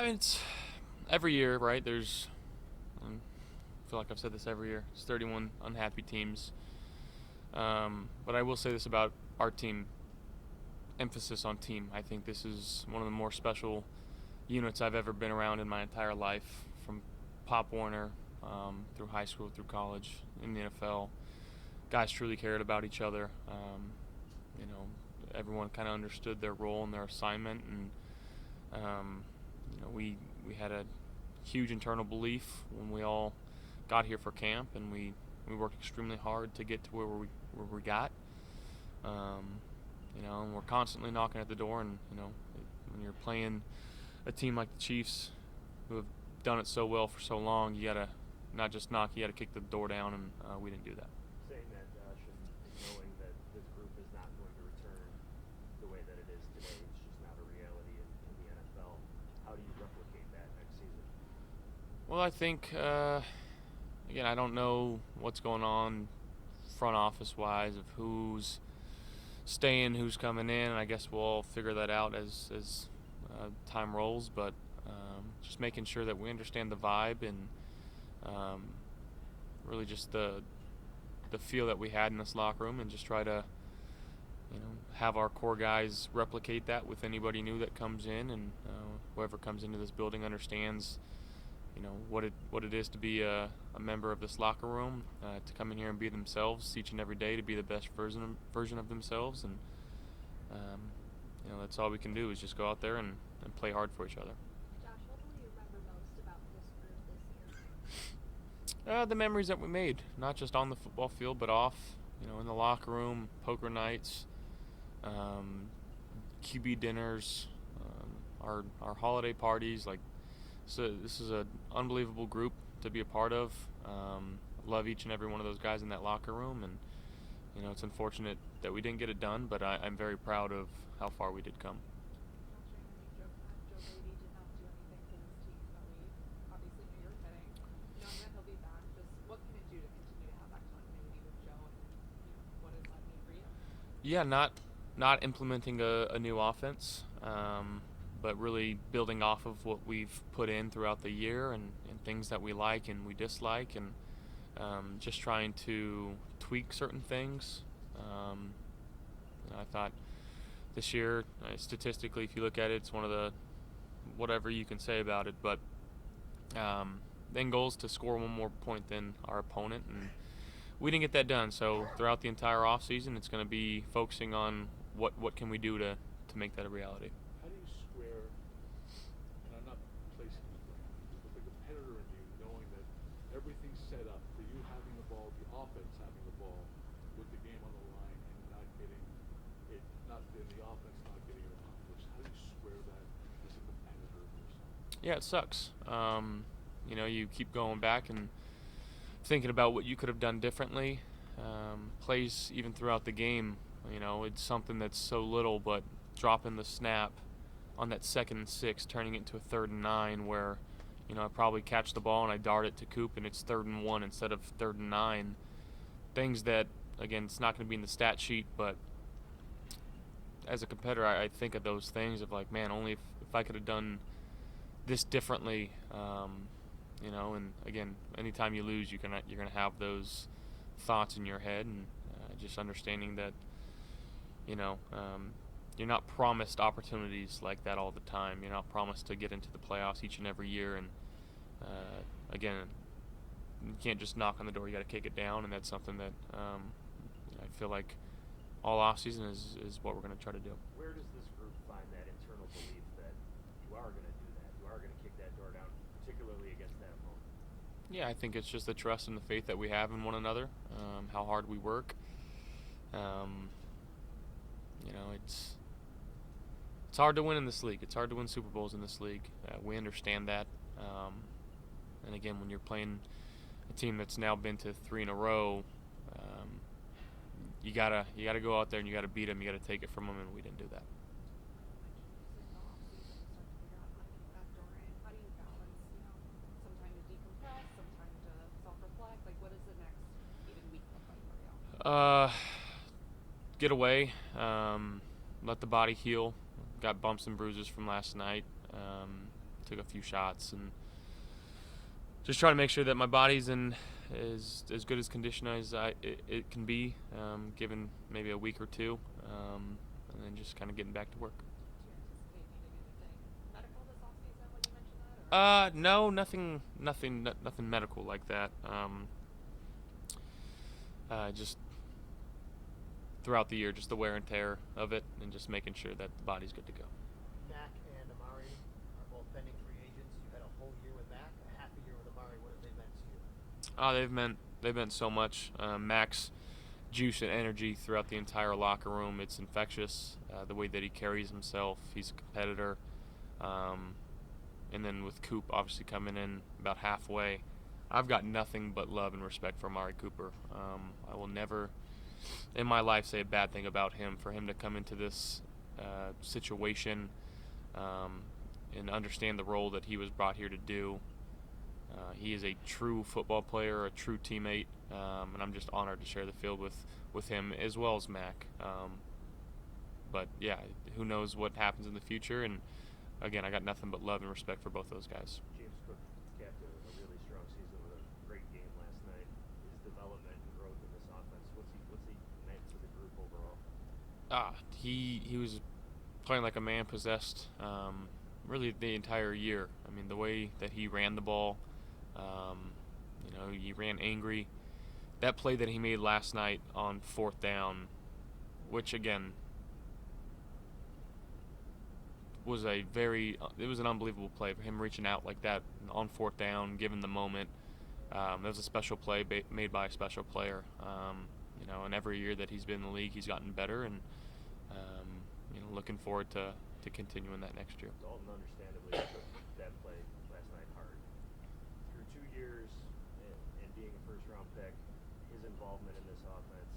It's every year, right? I feel like I've said this every year. It's 31 unhappy teams. But I will say this about our team. Emphasis on team. I think this is one of the more special units I've ever been around in my entire life, from Pop Warner through high school, through college, in the NFL. Guys truly cared about each other. You know, everyone kind of understood their role and their assignment, and we had a huge internal belief when we all got here for camp, and we worked extremely hard to get to where we got. And we're constantly knocking at the door, and when you're playing a team like the Chiefs, who have done it so well for so long, you gotta not just knock, you gotta kick the door down, and we didn't do that. Saying that, Josh, and knowing that this group is not going to return the way that it is today, it's just not a reality in the NFL. How do you replicate that next season? Well, I think again, I don't know what's going on front office wise of who's staying, who's coming in. I guess we'll all figure that out as time rolls. But just making sure that we understand the vibe and really just the feel that we had in this locker room, and just try to have our core guys replicate that with anybody new that comes in, and whoever comes into this building understands what it is to be a member of this locker room, to come in here and be themselves each and every day, to be the best version of themselves, and that's all we can do is just go out there and play hard for each other. Josh, what will you remember most about this group this year? The memories that we made, not just on the football field, but off, in the locker room, poker nights, QB dinners, our holiday parties. So this is an unbelievable group to be a part of. Love each and every one of those guys in that locker room, and it's unfortunate that we didn't get it done, but I'm very proud of how far we did come. Joe Brady did not do anything for this team, but we obviously knew you were kidding. Knowing that he'll be back, just what can it do to continue to have that continuity with Joe, and what does that mean for you? Yeah, not implementing a new offense, but really building off of what we've put in throughout the year, and things that we like and we dislike, and just trying to tweak certain things. I thought this year, statistically, if you look at it, it's one of the, whatever you can say about it, but the end goal is to score one more point than our opponent, and we didn't get that done. So throughout the entire offseason, it's going to be focusing on what can we do to make that a reality. How do you square, and I'm not placing the blame, but the competitor in you knowing that everything's set up for you having the ball, the offense having the ball, with the game on the line, and not getting it, the offense not getting it accomplished? How do you square that as a competitor of yourself? Yeah, it sucks. You keep going back and thinking about what you could have done differently. Plays even throughout the game, it's something that's so little, but dropping the snap on that 2nd and 6, turning it into a 3rd and 9, where I probably catch the ball and I dart it to Coop and it's 3rd and 1 instead of 3rd and 9. Things that, again, it's not going to be in the stat sheet, but as a competitor, I think of those things of like, man, only if I could have done this differently. And again, anytime you lose, you're gonna have those thoughts in your head, and just understanding that you're not promised opportunities like that all the time. You're not promised to get into the playoffs each and every year, and again, you can't just knock on the door. You got to kick it down, and that's something that I feel like all offseason is what we're going to try to do. Where does this group find that internal belief that you are going to do that? You are going to kick that door down, particularly against that opponent? Yeah, I think it's just the trust and the faith that we have in one another, how hard we work. It's hard to win in this league. It's hard to win Super Bowls in this league. We understand that. And again, when you're playing a team that's now been to 3 in a row, you gotta go out there and you gotta beat them. You gotta take it from them, and we didn't do that. How do you balance, some time to decompress, some time to self-reflect? What does the next even week look like for you? Get away, let the body heal. Got bumps and bruises from last night. took a few shots, and just trying to make sure that my body's in as good as condition as it can be, given maybe a week or two, and then just kind of getting back to work. Do you anticipate needing anything medical this offseason when you mentioned that? Or? No, nothing medical like that. Just throughout the year, just the wear and tear of it, and just making sure that the body's good to go. Mac and Amari are both pending free agents. You had a whole year with Mac, a half a year with Amari. What have they meant to you? They've meant so much. Mac's juice and energy throughout the entire locker room, it's infectious. The way that he carries himself, he's a competitor. And then with Coop obviously coming in about halfway, I've got nothing but love and respect for Amari Cooper. I will never in my life say a bad thing about him. For him to come into this situation and understand the role that he was brought here to do, he is a true football player, a true teammate, and I'm just honored to share the field with him as well as Mac. But yeah, who knows what happens in the future, and again, I got nothing but love and respect for both those guys. James Cook capped a really strong season with a great game last night. His development and growth in this offense, what's he meant to the group overall? He was playing like a man possessed, really the entire year. I mean, the way that he ran the ball, he ran angry. That play that he made last night on 4th down, which again was it was an unbelievable play for him, reaching out like that on 4th down, given the moment. It was a special play made by a special player. And every year that he's been in the league, he's gotten better, and looking forward to continuing that next year. Dalton understandably took that play last night hard. Through 2 years and being a first-round pick, his involvement in this offense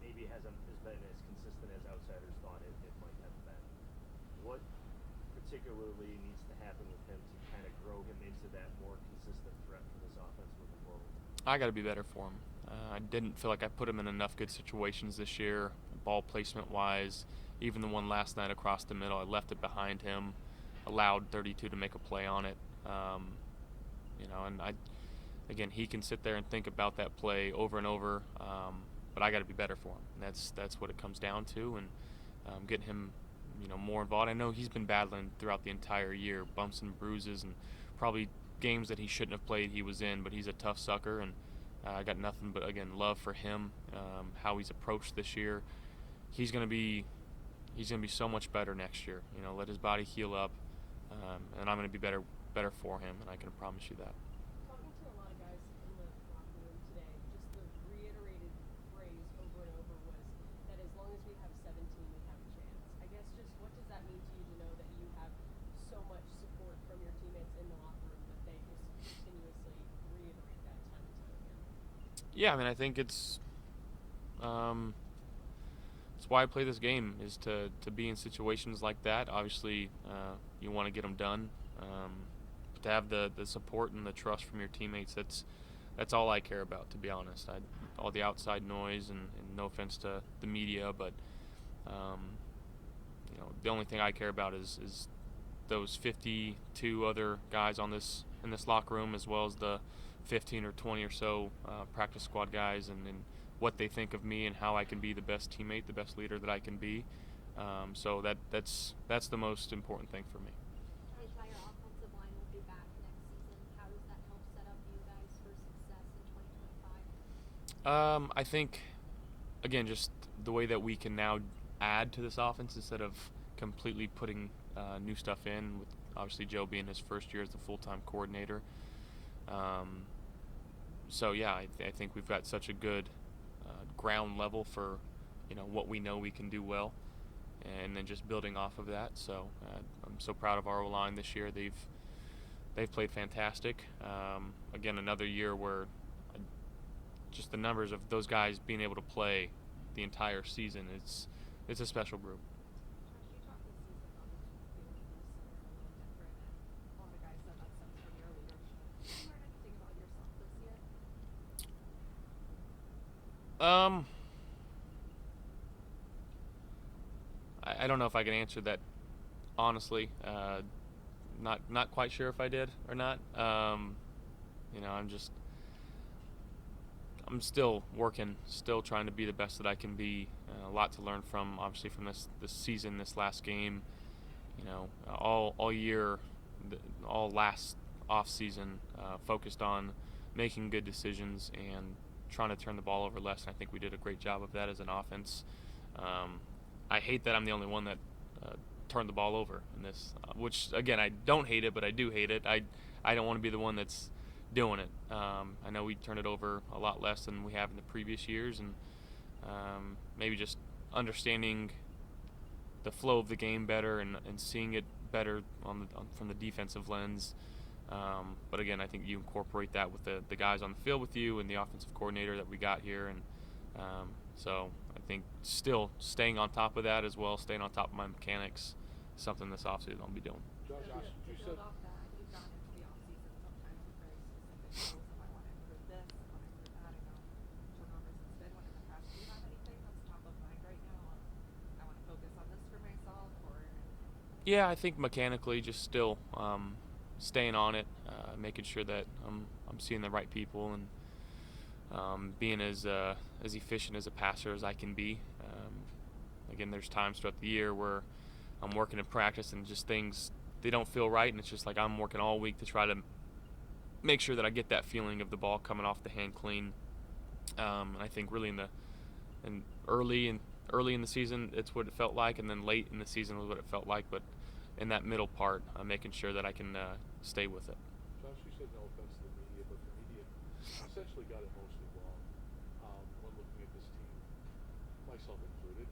maybe hasn't been as consistent as outsiders thought it might have been. What particularly needs to happen with him to kind of grow him into that more consistent threat for this offense moving forward? I got to be better for him. I didn't feel like I put him in enough good situations this year, ball placement-wise. Even the one last night across the middle, I left it behind him, allowed 32 to make a play on it. And he can sit there and think about that play over and over, but I got to be better for him. And that's what it comes down to, and getting him, more involved. I know he's been battling throughout the entire year, bumps and bruises, and probably games that he shouldn't have played he was in, but he's a tough sucker, and I got nothing but, again, love for him, how he's approached this year. He's going to be so much better next year. Let his body heal up, and I'm going to be better for him, and I can promise you that. Talking to a lot of guys in the locker room today, just the reiterated phrase over and over was that as long as we have 17, we have a chance. I guess just what does that mean to you to know that you have so much support from your teammates in the locker room that they just continuously reiterate that time and time again? Yeah, I mean, I think it's why I play this game, is to be in situations like that. Obviously, you want to get them done, but to have the support and the trust from your teammates, that's all I care about, to be honest. All the outside noise, and no offense to the media, but the only thing I care about is those 52 other guys in this locker room, as well as the 15 or 20 or so practice squad guys, and what they think of me and how I can be the best teammate, the best leader that I can be. So that's the most important thing for me. Your offensive line will be back next season. How does that help set up you guys for success in 2025? I think, again, just the way that we can now add to this offense instead of completely putting new stuff in, with obviously Joe being his first year as the full-time coordinator. So yeah, I think we've got such a good ground level for what we know we can do well, and then just building off of that. So I'm so proud of our O-line this year. They've played fantastic. Again, another year where just the numbers of those guys being able to play the entire season, it's a special group. Josh, you talked this season about the feeling of the center a little different, and all the guys said that stems from your leadership. Did you learn anything about yourself this year? I don't know if I can answer that honestly. not quite sure if I did or not. You know, I'm still working, still trying to be the best that I can be. A lot to learn from, obviously, from this season, this last game. You know, all year, all last off season, focused on making good decisions and trying to turn the ball over less. And I think we did a great job of that as an offense. I hate that I'm the only one that turned the ball over in this, which again, I don't hate it, but I do hate it. I don't want to be the one that's doing it. I know we turned it over a lot less than we have in the previous years, and maybe just understanding the flow of the game better and seeing it better from the defensive lens. But again, I think you incorporate that with the guys on the field with you and the offensive coordinator that we got here, and so I think still staying on top of that as well, staying on top of my mechanics, is something this offseason I'll be doing. Josh, To you build said off that, you've gone into the offseason sometimes with very specific goals of I want to improve this, I want to improve that. I know turnovers has been one in the past. Do you have anything that's top of mind right now? I want to focus on this for myself, or Yeah, I think mechanically just still staying on it, making sure that I'm seeing the right people and being as efficient as a passer as I can be. Again, there's times throughout the year where I'm working in practice and just things, they don't feel right, and it's just like I'm working all week to try to make sure that I get that feeling of the ball coming off the hand clean. And I think really early in the season, it's what it felt like, and then late in the season was what it felt like. But in that middle part, making sure that I can stay with it. Josh, you said no offense to the media, but the media essentially got it mostly wrong when looking at this team, myself included.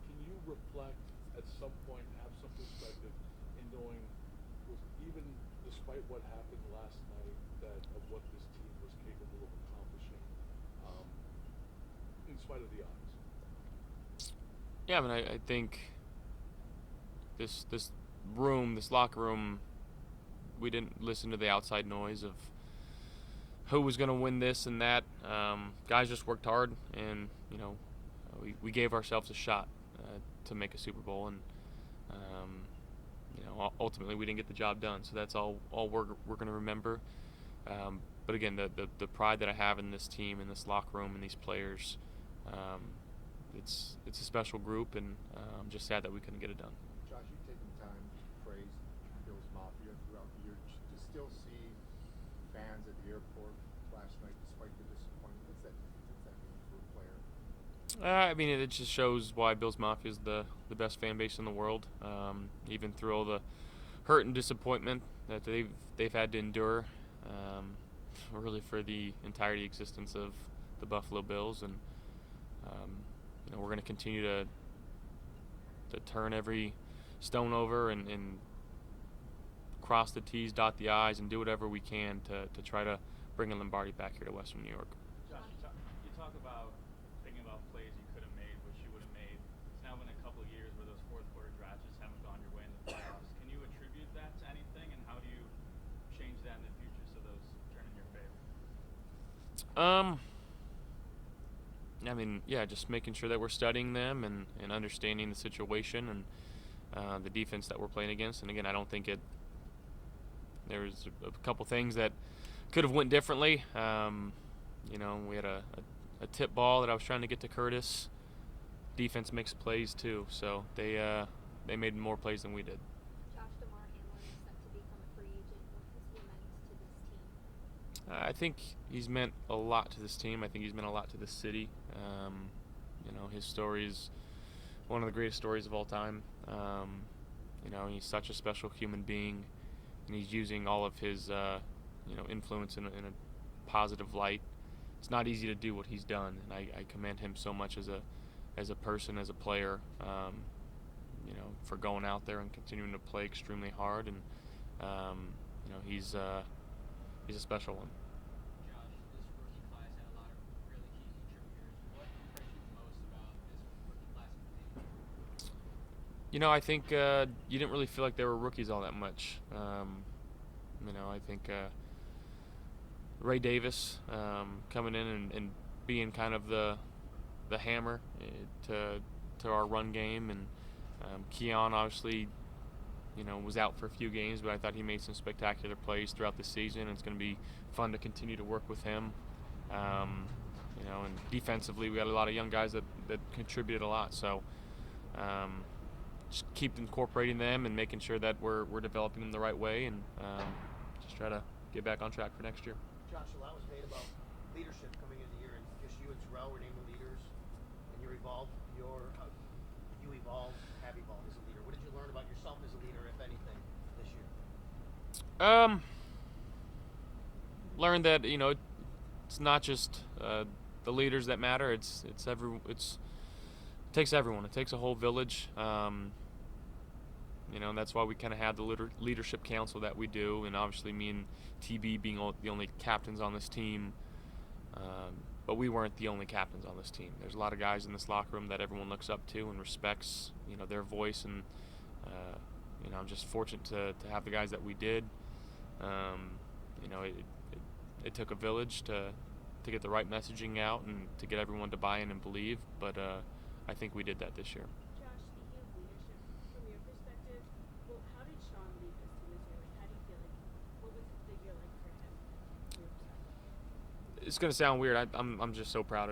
Can you reflect at some point, have some perspective in knowing, even despite what happened last night, that of what this team was capable of accomplishing, in spite of the odds? Yeah, I mean, I think this locker room, we didn't listen to the outside noise of who was going to win this and that. Guys just worked hard, and you know, we gave ourselves a shot to make a Super Bowl, and you know, ultimately we didn't get the job done. So that's all we're going to remember. But again, the pride that I have in this team, in this locker room, and these players, it's a special group, and I'm just sad that we couldn't get it done. Josh, you've taken time to praise Bills Mafia throughout the year. To still see fans at the airport last night, despite the disappointment, what's that mean for a player? I mean, it just shows why Bills Mafia is the best fan base in the world. Even through all the hurt and disappointment that they've had to endure, really for the entirety existence of the Buffalo Bills, and you know, we're going to continue to turn every stone over and cross the T's, dot the I's, and do whatever we can to try to bring a Lombardi back here to Western New York. Josh, you talk about thinking about plays you could have made, which you would have made. It's now been a couple of years where those fourth quarter drives just haven't gone your way in the playoffs. Can you attribute that to anything, and how do you change that in the future so those turn in your favor? I mean, yeah, just making sure that we're studying them and understanding the situation and the defense that we're playing against. And again, I don't think there was a couple things that could have went differently. You know, we had a tip ball that I was trying to get to Curtis. Defense makes plays too, so they made more plays than we did. Josh DeMar Hamlin is set to become a free agent. What has he meant to this team? I think he's meant a lot to this team. I think he's meant a lot to this city. You know, his story is one of the greatest stories of all time. You know, he's such a special human being, and he's using all of his, you know, influence in a positive light. It's not easy to do what he's done, and I commend him so much as a person, as a player. You know, for going out there and continuing to play extremely hard, and you know, he's a special one. Josh, this rookie class had a lot of really key contributors. What impressed you most about this rookie class in particular? You know, I think you didn't really feel like they were rookies all that much. You know, I think Ray Davis coming in and being kind of the hammer to our run game, and Keon obviously was out for a few games, but I thought he made some spectacular plays throughout the season. It's going to be fun to continue to work with him. And defensively, we got a lot of young guys that contributed a lot. So just keep incorporating them and making sure that we're developing them the right way, and just try to get back on track for next year. Josh, a lot was made about leadership coming into the year, and just you and Terrell were named the leaders, and you evolved have evolved as a leader. What did you learn about yourself as a leader, if anything, this year? Learned that it's not just the leaders that matter. It takes everyone. It takes a whole village. And that's why we kind of have the leadership council that we do, and obviously me and TB being the only captains on this team. But we weren't the only captains on this team. There's a lot of guys in this locker room that everyone looks up to and respects, their voice, and I'm just fortunate to have the guys that we did. It took a village to get the right messaging out and to get everyone to buy in and believe, but I think we did that this year. Josh, speaking of leadership, from your perspective, how did Sean lead this team this year? How do you feel what was the year like for him, from your perspective? It's going to sound weird. I'm just so proud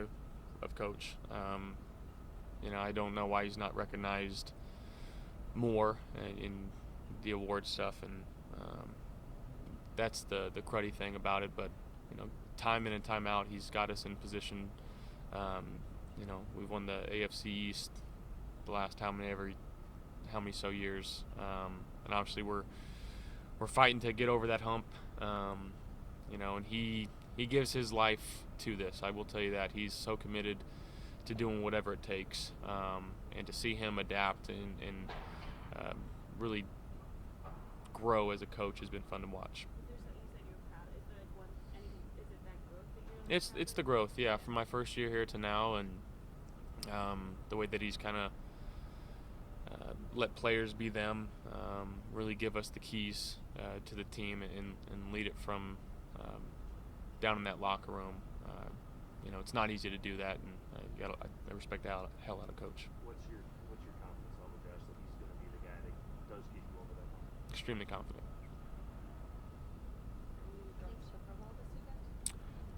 of Coach. I don't know why he's not recognized more in the award stuff, and that's the cruddy thing about it. But time in and time out, he's got us in position. We've won the AFC East the last how many so years, and obviously we're fighting to get over that hump. And he gives his life to this. I will tell you that he's so committed to doing whatever it takes, and to see him adapt and really grow as a coach has been fun to watch. Is there something you said you're proud of? Is it that growth that you're It's the growth, yeah, from my first year here to now, and the way that he's kind of let players be them, really give us the keys to the team and lead it from down in that locker room. It's not easy to do that, and I respect the hell out of Coach. What's your confidence level, Josh, that he's going to be the guy that does get you over that hump? Extremely confident.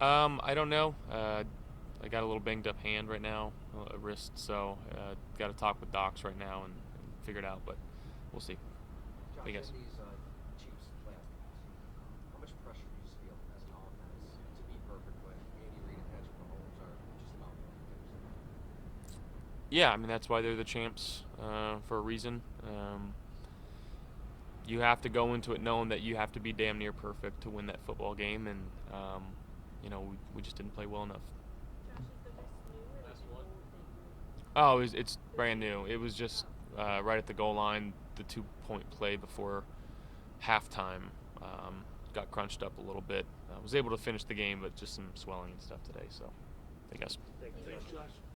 I don't know. I got a little banged up hand right now, a wrist, so got to talk with docs right now and figure it out, but we'll see. Josh, I guess. in these Chiefs playoff games, how much pressure do you feel as an offense to be perfect when Andy Reid and Patrick Mahomes are just about perfect? Yeah, that's why they're the champs for a reason. You have to go into it knowing that you have to be damn near perfect to win that football game, and we just didn't play well enough. Josh, is the wrist new or That's like what? an old thing? It's brand new. It was just right at the goal line, the 2-point play before halftime. Got crunched up a little bit. Was able to finish the game, but just some swelling and stuff today. So, I guess. Thank you, Josh. Thanks, Josh.